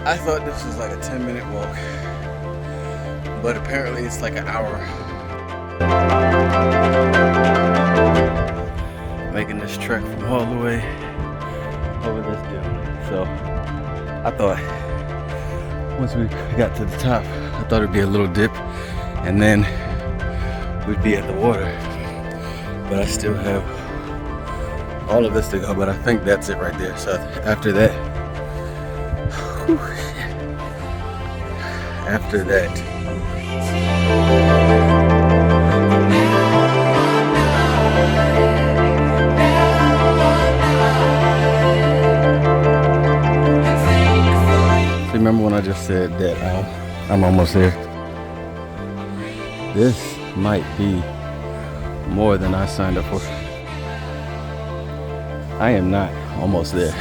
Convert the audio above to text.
I thought this was like a 10-minute walk, but apparently it's like an hour. Making this trek from all the way over this dune. So I thought once we got to the top, I thought it'd be a little dip and then we'd be at the water. But I still have all of this to go, but I think that's it right there. So after that, whew, after that, remember when I just said that I'm almost there? This might be more than I signed up for. I am not almost there.